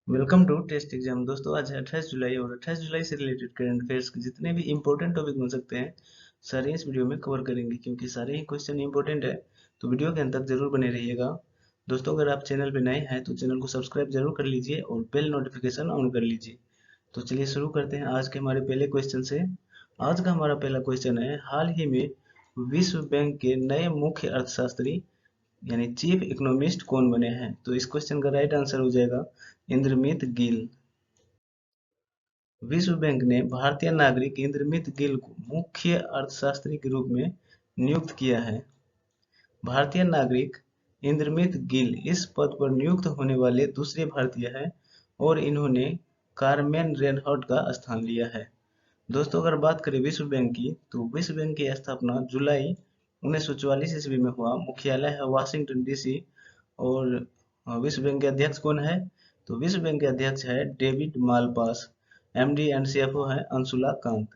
Welcome to test exam. दोस्तों आज है 28 जुलाई और 28 जुलाई से रिलेटेड करंट अफेयर्स के जितने भी इंपॉर्टेंट टॉपिक बन सकते हैं सारे इस वीडियो में कवर करेंगे, क्योंकि सारे ही क्वेश्चन इंपॉर्टेंट है। तो वीडियो के अंत तक जरूर बने रहिएगा। दोस्तों अगर आप चैनल पे नए हैं तो चैनल को सब्सक्राइब जरूर कर लीजिए और बेल नोटिफिकेशन ऑन कर लीजिए। तो चलिए शुरू करते हैं आज के हमारे पहले क्वेश्चन से। आज का हमारा पहला क्वेश्चन है, हाल ही में विश्व बैंक के नए मुख्य अर्थशास्त्री यानी चीफ इकोनॉमिस्ट कौन बने हैं? तो इस क्वेश्चन का राइट आंसर हो जाएगा इंद्रमित गिल। विश्व बैंक ने भारतीय नागरिक इंद्रमित गिल को मुख्य अर्थशास्त्री के रूप में नियुक्त किया है। भारतीय नागरिक इंद्रमित गिल इस पद पर नियुक्त होने वाले दूसरे भारतीय हैं और इन्होंने कार्मेन रेनहॉट का स्थान लिया है। दोस्तों अगर बात करें विश्व बैंक की, तो विश्व बैंक की स्थापना जुलाई 1944 ईस्वी में हुआ। मुख्यालय है वाशिंगटन डीसी। और विश्व बैंक के अध्यक्ष कौन है? तो विश्व बैंक के अध्यक्ष है David Malpass. MD and CFO है अंशुला कांत।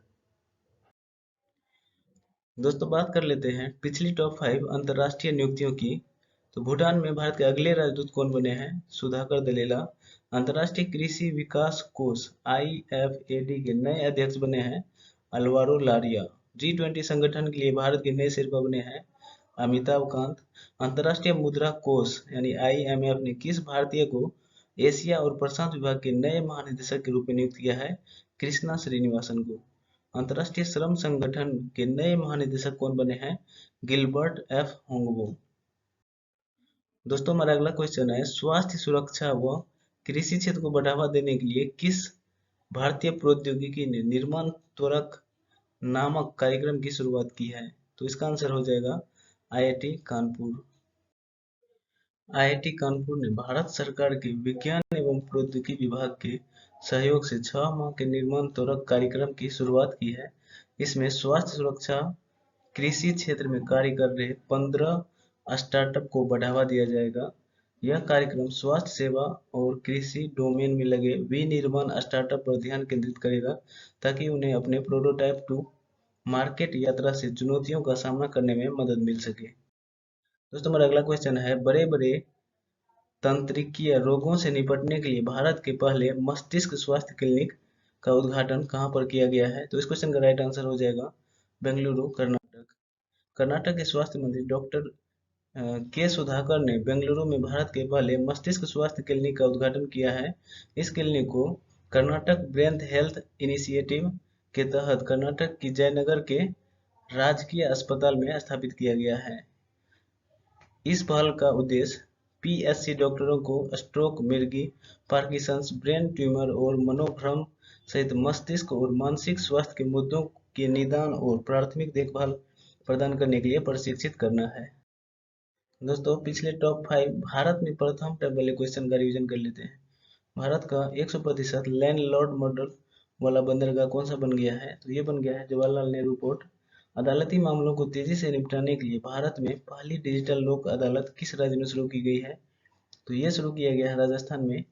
दोस्तों बात कर लेते हैं पिछली टॉप 5 अंतर्राष्ट्रीय नियुक्तियों की। तो भूटान में भारत के अगले राजदूत कौन बने हैं? सुधाकर दलेला। अंतर्राष्ट्रीय कृषि विकास कोष IFAD के नए अध्यक्ष बने हैं अल्वारो लारिया। G20 संगठन के लिए भारत के नए शेरपा बने हैं अमिताभ कांत। अंतर्राष्ट्रीय मुद्रा कोष यानी IMF ने किस भारतीय को एशिया और प्रशांत विभाग के नए महानिदेशक के रूप में नियुक्त किया है? कृष्णा श्रीनिवासन को। अंतर्राष्ट्रीय श्रम संगठन के नए महानिदेशक कौन बने हैं? Gilbert F Houngbo. दोस्तों हमारा अगला क्वेश्चन है, स्वास्थ्य सुरक्षा व कृषि क्षेत्र को बढ़ावा देने के लिए किस भारतीय प्रौद्योगिकी ने निर्माण त्वरक नामक कार्यक्रम की शुरुआत की है? तो इसका आंसर हो जाएगा IIT कानपुर। IIT कानपुर ने भारत सरकार के विज्ञान एवं प्रौद्योगिकी विभाग के सहयोग से 6 माह के निर्माण त्वरक कार्यक्रम की शुरुआत की है। इसमें स्वास्थ्य सुरक्षा कृषि क्षेत्र में कार्य कर रहे 15 स्टार्टअप को बढ़ावा दिया जाएगा। यह कार्यक्रम स्वास्थ्य सेवा और कृषि डोमेन में लगे विनिर्माण स्टार्टअप पर ध्यान केंद्रित करेगा, ताकि उन्हें अपने प्रोटोटाइप टू मार्केट यात्रा से चुनौतियों का सामना करने में मदद मिल सके। दोस्तों हमारा अगला क्वेश्चन है, बड़े बड़े तंत्रिकीय रोगों से निपटने के लिए भारत के पहले मस्तिष्क स्वास्थ्य क्लिनिक का उद्घाटन कहाँ पर किया गया है? तो इस क्वेश्चन का राइट आंसर हो जाएगा बेंगलुरु, कर्नाटक। कर्नाटक के स्वास्थ्य मंत्री डॉक्टर के सुधाकर ने बेंगलुरु में भारत के पहले मस्तिष्क स्वास्थ्य क्लिनिक का उद्घाटन किया है। इस क्लिनिक को कर्नाटक ब्रेन हेल्थ इनिशिएटिव के तहत कर्नाटक की जयनगर के राजकीय अस्पताल में स्थापित किया गया है। इस पहल का उद्देश्य PSC डॉक्टरों को स्ट्रोक, मिर्गी, पार्किंसंस, ब्रेन ट्यूमर और मनोभ्रम सहित मस्तिष्क और मानसिक स्वास्थ्य के मुद्दों के निदान और प्राथमिक देखभाल प्रदान करने के लिए प्रशिक्षित करना है। दोस्तों पिछले टॉप 5 भारत में प्रथम टैब वाले क्वेश्चन का रिवीजन कर लेते हैं। भारत का 100% लैंडलॉर्ड मॉडल वाला बंदरगाह कौन सा बन गया है? तो ये बन गया है जवाहरलाल नेहरू पोर्ट। अदालती मामलों को तेजी से निपटाने के लिए भारत में पहली डिजिटल लोक अदालत किस राज्य में शुरू की गई है? तो ये शुरू किया गया है राजस्थान में।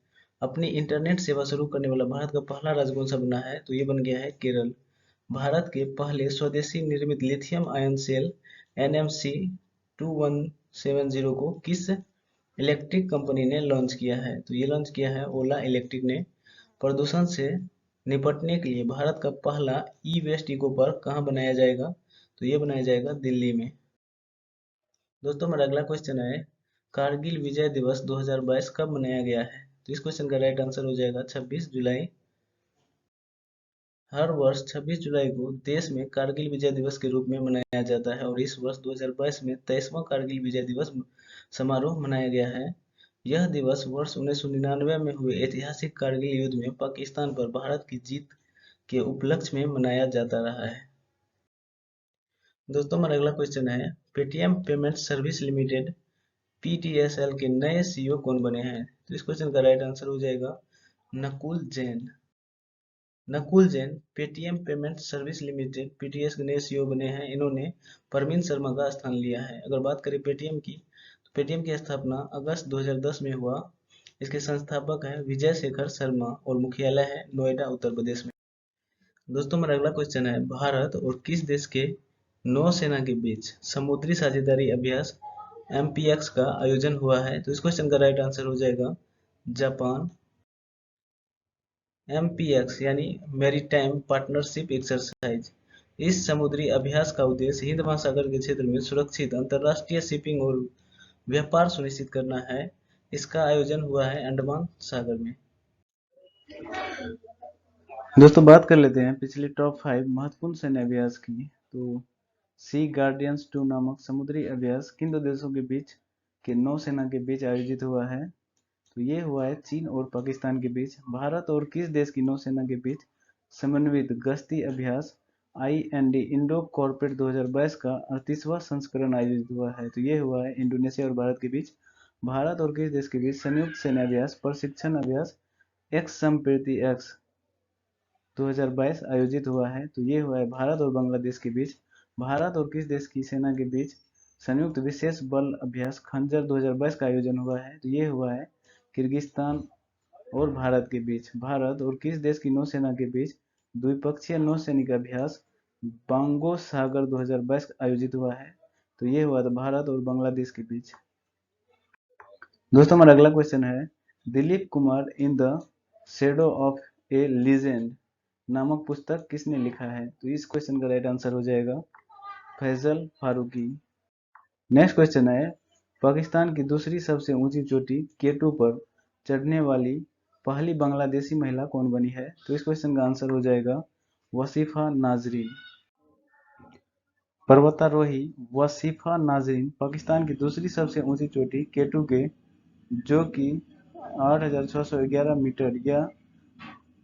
अपनी इंटरनेट सेवा शुरू करने वाला भारत का पहला राज्य कौन सा बना है? तो ये बन गया है केरल। भारत के पहले स्वदेशी निर्मित लिथियम आयन सेल NMC 2170 को किस इलेक्ट्रिक कंपनी ने लॉन्च किया है? तो ये लॉन्च किया है ओला इलेक्ट्रिक ने। प्रदूषण से निपटने के लिए भारत का पहला ई-वेस्ट इको पार्क कहाँ बनाया जाएगा? तो ये बनाया जाएगा दिल्ली में। दोस्तों हमारा अगला क्वेश्चन है, कारगिल विजय दिवस 2022 कब मनाया गया है? तो इस क्वेश्चन का राइट आंसर हो जाएगा 26 जुलाई। हर वर्ष 26 जुलाई को देश में कारगिल विजय दिवस के रूप में मनाया जाता है और इस वर्ष 2022 में 23वां कारगिल विजय दिवस समारोह मनाया गया है। यह दिवस वर्ष 1999 में हुए ऐतिहासिक कारगिल युद्ध में पाकिस्तान पर भारत की जीत के उपलक्ष्य में मनाया जाता रहा है। दोस्तों हमारा अगला क्वेश्चन है, Paytm payments service limited PTSL के नए CEO कौन बने हैं? तो इस क्वेश्चन का राइट आंसर हो जाएगा Nakul Jain. Nakul Jain Paytm payment service limited PTS के नए CEO बने हैं। इन्होंने परवीन शर्मा का स्थान लिया है। अगर बात करें पेटीएम की, तो पेटीएम की स्थापना अगस्त 2010 में हुआ। इसके संस्थापक हैं विजय शेखर शर्मा और मुख्यालय है नोएडा, उत्तर प्रदेश में। दोस्तों हमारा अगला क्वेश्चन है, भारत और किस देश के नौसेना के बीच समुद्री साझेदारी अभ्यास MPX का आयोजन हुआ है? तो इस क्वेश्चन का राइट आंसर हो जाएगा जापान। MPX यानी मैरीटाइम पार्टनरशिप एक्सरसाइज। इस समुद्री अभ्यास का उद्देश्य हिंद महासागर के क्षेत्र में सुरक्षित अंतर्राष्ट्रीय शिपिंग और व्यापार सुनिश्चित करना है। इसका आयोजन हुआ है अंडमान सागर में। दोस्तों बात कर लेते हैं पिछले टॉप 5 महत्वपूर्ण सैन्य अभ्यास की। तो सी गार्डियंस 2 नामक समुद्री अभ्यास किन दो देशों के बीच के नौसेना के बीच आयोजित हुआ है? तो ये हुआ है चीन और पाकिस्तान के बीच। भारत और किस देश की नौसेना के बीच समन्वित गश्ती अभ्यास IND इंडो कॉर्पोरेट 2022 का 38वां संस्करण आयोजित हुआ है? तो ये हुआ है इंडोनेशिया और भारत के बीच। भारत और किस देश के बीच संयुक्त सैन्य अभ्यास प्रशिक्षण अभ्यास एक्स संप्रति एक्स 2022 आयोजित हुआ है? तो ये हुआ है भारत और बांग्लादेश के बीच। भारत और किस देश की सेना के बीच संयुक्त विशेष बल अभ्यास खंजर 2022 का आयोजन हुआ है? तो ये हुआ है किर्गिस्तान और भारत के बीच। भारत और किस देश की नौसेना के बीच द्विपक्षीय नौसैनिक अभ्यास बांगो सागर 2022 आयोजित हुआ है? तो ये हुआ था भारत और बांग्लादेश के बीच। दोस्तों हमारा अगला क्वेश्चन है, Dilip Kumar in the shadow of A legend नामक पुस्तक किसने लिखा है? तो इस क्वेश्चन का राइट आंसर हो जाएगा फैजल फारूकी। नेक्स्ट क्वेश्चन है, पाकिस्तान की दूसरी सबसे ऊंची चोटी K2 पर चढ़ने वाली पहली बांग्लादेशी महिला कौन बनी है? तो इस क्वेश्चन का आंसर हो जाएगा वसीफा नाजरीन। पर्वतारोही वसीफा नाजरीन पाकिस्तान की दूसरी सबसे ऊंची चोटी K2 के जो कि 8,611 मीटर या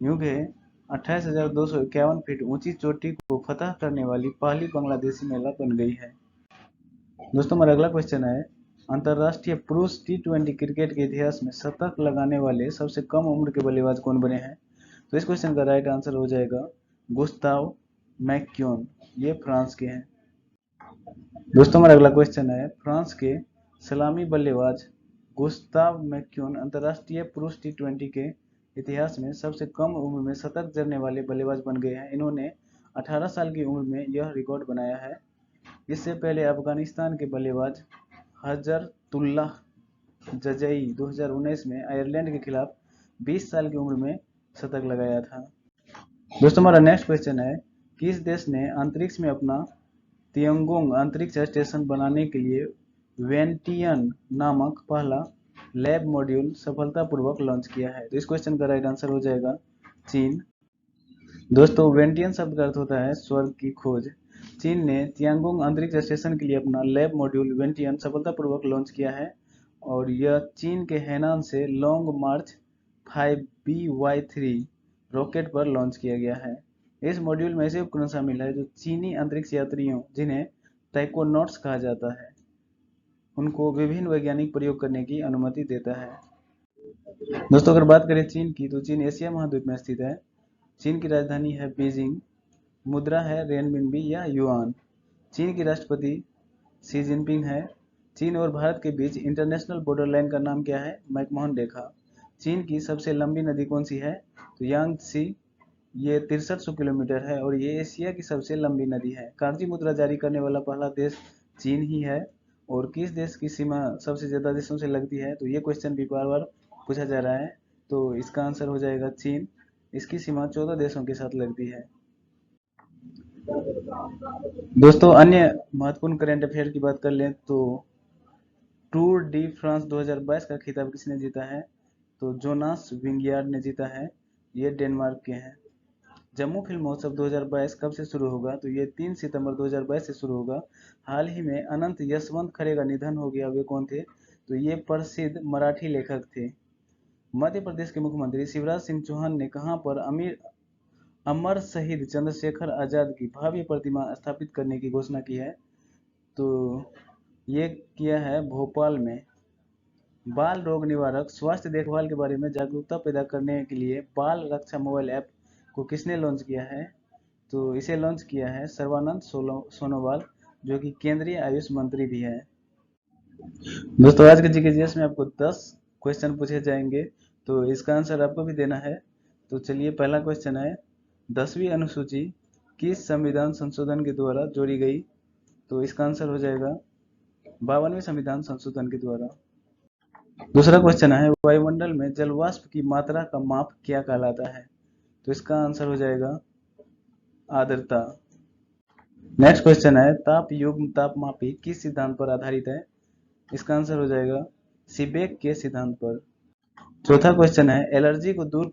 यूं है 28,251 फीट ऊंची चोटी को फतह करने वाली पहली बांग्लादेशी महिला बन गई है। दोस्तों हमारा अगला क्वेश्चन है, अंतरराष्ट्रीय पुरुष T20 क्रिकेट के इतिहास में शतक लगाने वाले सबसे कम उम्र के बल्लेबाज कौन बने हैं? तो इस क्वेश्चन का राइट आंसर हो जाएगा गुस्ताव मैक्यून। ये फ्रांस के हैं। दोस्तों हमारा अगला क्वेश्चन है, फ्रांस के सलामी बल्लेबाज गुस्ताव मैक्यून अंतरराष्ट्रीय पुरुष T20 के इतिहास में सबसे कम उम्र में शतक जड़ने वाले बल्लेबाज बन गए हैं। इन्होंने 18 साल की उम्र में यह रिकॉर्ड बनाया है। इससे पहले अफगानिस्तान के बल्लेबाज हजरतुल्लाह जजई 2019 में आयरलैंड के खिलाफ 20 साल की उम्र में शतक लगाया था। दोस्तों हमारा नेक्स्ट क्वेश्चन है, किस देश ने अंतरिक्ष में अपना तियांगोंग अंतरिक्ष स्टेशन बनाने के लिए वेंटियन नामक पहला लैब मॉड्यूल सफलतापूर्वक लॉन्च किया है? तो इस क्वेश्चन का राइट आंसर हो जाएगा चीन। दोस्तों वेंटियन शब्द का अर्थ होता है स्वर्ग की खोज। चीन ने तियांगोंग अंतरिक्ष स्टेशन के लिए अपना लैब मॉड्यूल वेंटियन सफलतापूर्वक लॉन्च किया है और यह चीन के हैनान से लॉन्ग मार्च 5BY3 रॉकेट पर लॉन्च किया गया है। इस मॉड्यूल में ऐसे उपकरण शामिल है जो चीनी अंतरिक्ष यात्रियों जिन्हें टैकोनॉट्स कहा जाता है उनको विभिन्न वैज्ञानिक प्रयोग करने की अनुमति देता है। दोस्तों अगर बात करें चीन की, तो चीन एशिया महाद्वीप में स्थित है। चीन की राजधानी है बीजिंग। मुद्रा है रेनमिनबी या युआन। चीन की राष्ट्रपति शी जिनपिंग है। चीन और भारत के बीच इंटरनेशनल बॉर्डर लाइन का नाम क्या है? मैकमोहन रेखा। चीन की सबसे लंबी नदी कौन सी है? तो यांगत्सी। ये 6300 किलोमीटर है और ये एशिया की सबसे लंबी नदी है। कागजी मुद्रा जारी करने वाला पहला देश चीन ही है। और किस देश की सीमा सबसे ज्यादा देशों से लगती है? तो ये क्वेश्चन भी बार बार पूछा जा रहा है, तो इसका आंसर हो जाएगा चीन। इसकी सीमा 14 देशों के साथ लगती है। दोस्तों अन्य महत्वपूर्ण करंट अफेयर की बात कर लें तो टूर डी फ्रांस 2022 का खिताब किसने जीता है? तो जोनास विंगियार्ड ने जीता है। ये डेनमार्क के हैं। जम्मू फिल्म महोत्सव 2022 कब से शुरू होगा? तो ये 3 सितंबर 2022 से शुरू होगा। हाल ही में अनंत यशवंत खरे का निधन हो गया। वे कौन थे? तो ये प्रसिद्ध मराठी लेखक थे। मध्य प्रदेश के मुख्यमंत्री शिवराज सिंह चौहान ने कहां पर अमर शहीद चंद्रशेखर आजाद की भव्य प्रतिमा स्थापित करने की घोषणा की है? तो ये किया है भोपाल में। बाल रोग निवारक स्वास्थ्य देखभाल के बारे में जागरूकता पैदा करने के लिए बाल रक्षा मोबाइल ऐप को किसने लॉन्च किया है? तो इसे लॉन्च किया है सर्बानंद सोनोवाल, जो कि केंद्रीय आयुष मंत्री भी है। दोस्तों आज के जीके में आपको 10 क्वेश्चन पूछे जाएंगे, तो इसका आंसर आपको भी देना है। तो चलिए पहला क्वेश्चन है, 10वीं अनुसूची किस संविधान संशोधन के द्वारा जोड़ी गई? तो इसका आंसर हो जाएगा 52वें संविधान संशोधन के द्वारा। दूसरा क्वेश्चन है, वायुमंडल में जल वाष्प की मात्रा का माप क्या कहलाता है? तो इसका आंसर हो जाएगा आर्द्रता। नेक्स्ट क्वेश्चन है ताप युग्म तापमापी किस सिद्धांत पर आधारित है? इसका आंसर हो जाएगा सीबेक के सिद्धांत पर। चौथा क्वेश्चन है एलर्जी को दूर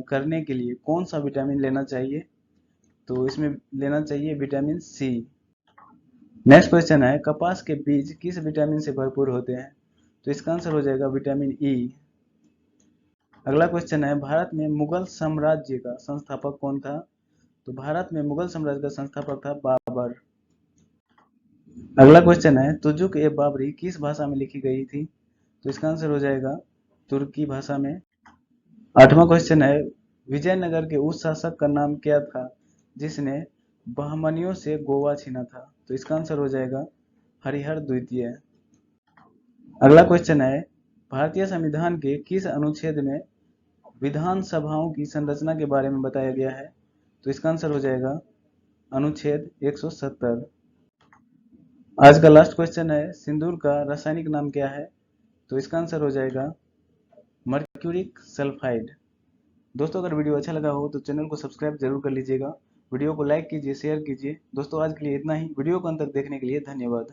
करने के लिए कौन सा विटामिन लेना चाहिए? तो इसमें लेना चाहिए विटामिन सी। नेक्स्ट क्वेश्चन है कपास के बीज किस विटामिन से भरपूर होते हैं? तो इसका आंसर हो जाएगा विटामिन ई। अगला क्वेश्चन है भारत में मुगल साम्राज्य का संस्थापक कौन था? तो भारत में मुगल साम्राज्य का संस्थापक था बाबर। अगला क्वेश्चन है तुजुक ए बाबरी किस भाषा में लिखी गई थी? तो इसका आंसर हो जाएगा तुर्की भाषा में। आठवां क्वेश्चन है विजयनगर के उस शासक का नाम क्या था जिसने बहमनियों से गोवा छीना था? तो इसका आंसर हो जाएगा हरिहर द्वितीय। अगला क्वेश्चन है भारतीय संविधान के किस अनुच्छेद में विधानसभाओं की संरचना के बारे में बताया गया है? तो इसका आंसर हो जाएगा अनुच्छेद 170। आज का लास्ट क्वेश्चन है सिंदूर का रासायनिक नाम क्या है? तो इसका आंसर हो जाएगा मर्क्यूरिक सल्फाइड। दोस्तों अगर वीडियो अच्छा लगा हो तो चैनल को सब्सक्राइब जरूर कर लीजिएगा, वीडियो को लाइक कीजिए, शेयर कीजिए। दोस्तों आज के लिए इतना ही, वीडियो को अंत तक देखने के लिए धन्यवाद।